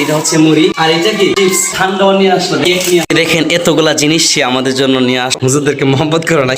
এটা হচ্ছে মুড়ি আর এটা কি চিপস ঠান্ডাও নিয়ে আসলো কেক নিয়ে। দেখেন এতগুলা জিনিস সে আমাদের জন্য নিয়ে আসলো। হুজুরদেরকে মহব্বত করো না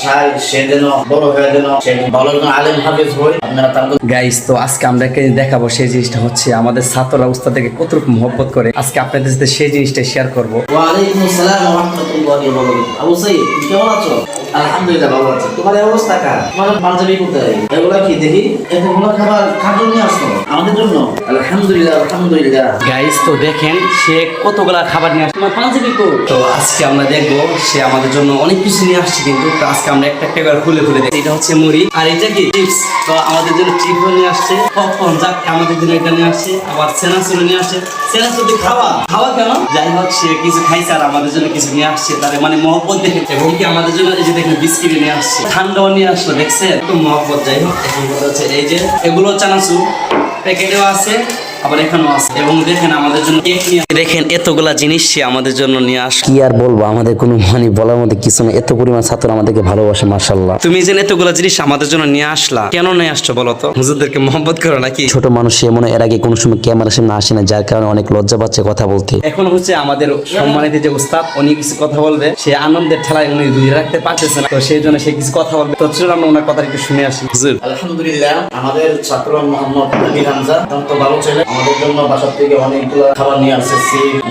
সে যেন বড় হয়ে যেন সে ভালো একজন আলেম হাফেজ হয়। আপনারা তার গাইস, তো আজকে আমরা দেখাবো সেই জিনিসটা হচ্ছে আমাদের ছাত্ররা উস্তাদকে কতটুকু মহব্বত করে। আজকে আপনাদের সাথে সেই জিনিসটা শেয়ার করবো। ওয়ালাইকুম আসসালাম ওয়া রাহমাতুল্লাহি ওয়া বারাকাতুহু। আবু সাইদ কেমন আছো? আলহামদুলিল্লাহ ভালো আছি। তোমার এই অবস্থা কা? তোমার পাঞ্জাবি কোথায়? এগুলা কি দেখি? এতগুলো খাবার কার জন্য আসলো? আমাদের জন্য। আলহামদুলিল্লাহ আলহামদুলিল্লাহ। গাইস, তো দেখেন সে কতগুলা খাবার নিয়ে আসছে। তোমার পাঞ্জাবি কো? তো আজকে আমরা দেখবো সে আমাদের জন্য অনেক কিছু নিয়ে আসছে, কিন্তু তো আজকে আমরা একটা একটা করে খুলে খুলে দেখি। এটা হচ্ছে মুড়ি আর এটা কি চিপস। তো আমাদের জন্য চিপস নিয়ে আসছে, পপকর্ন যাক আমাদের জন্য এটা নিয়ে আসছে, আবার সেনাসুর নিয়ে আসছে। সেনাসুর খাওয়া খাওয়া কেন? যাই হোক সে কিছু খাইছে আর আমাদের জন্য কিছু নিয়ে আসছে, তার মানে মহব্বত দেখে। এবং কি আমাদের জন্য এই যে দেখেন বিস্কিট নিয়ে আসছে, ঠান্ডাও নিয়ে আসলো, দেখছেন একটু মহব্বত। যাই হোক এখন কথা হচ্ছে এই যে এগুলো চানাচুর প্যাকেটেও আছে, আবার এখানেও আছে। এবং দেখেন আমাদের জন্য কেক নিয়ে, দেখেন এতগুলা জিনিস সে আমাদের জন্য নিয়ে আসে। কি আর বলবো, আমাদের কোনো মানে বলার মধ্যে কিছু না। এত পরিমাণ ছাত্র আমাদেরকে ভালোবাসে, মাশাআল্লাহ। তুমি যে এতগুলা জিনিস আমাদের জন্য নিয়ে আসলা, কেন নিয়ে আসছো বলো তো? হুজুরদেরকে মহব্বত করো নাকি? ছোট মানুষ সে মনে এর আগে কোনো সময় ক্যামেরার সামনে আসে না, যার কারণে অনেক লজ্জা পাচ্ছে কথা বলতে। এখন হচ্ছে আমাদের সম্মানিত যে উস্তাদ, উনি কিছু কথা বলবে। সে আনন্দের ঠেলায় উনি ধরে রাখতে পারতেছে না, তো সেই জন্য সে কিছু কথা বলবে। তো চলুন আমরা ওনার কথা একটু শুনে আসি। হুজুর আলহামদুলিল্লাহ আমাদের ছাত্র মোহাম্মদ আলী হামজা অত্যন্ত ভালো ছেলে। আমাদের জন্য বাসা থেকে অনেকগুলো খাবার নিয়ে আসছে,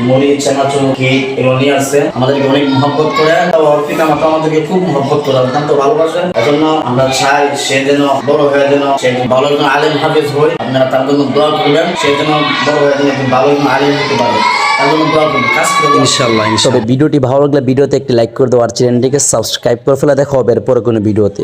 মুড়ি চানাচুর কেক এগুলো নিয়ে আসছে। আমাদেরকে অনেক মহব্বত করে, ওর পিতা মাতা আমাদেরকে খুব মহব্বত করে, অত্যন্ত ভালোবাসে। এজন্য আমরা চাই সে যেন বড় হয়ে যেন সে ভালো একজন আলেম হাফেজ হয়। আপনারা তার জন্য দোয়া করবেন, সে যেন বড় হয়ে যেন একজন ভালো একজন আলেম হতে পারে। তার জন্য দোয়া করবেন, কাজ করবেন ইনশাআল্লাহ। তবে ভিডিওটি ভালো লাগলে ভিডিওতে একটি লাইক করে দাও আর চ্যানেলটিকে সাবস্ক্রাইব করে ফেলে। দেখা হবে এরপরে কোনো ভিডিওতে।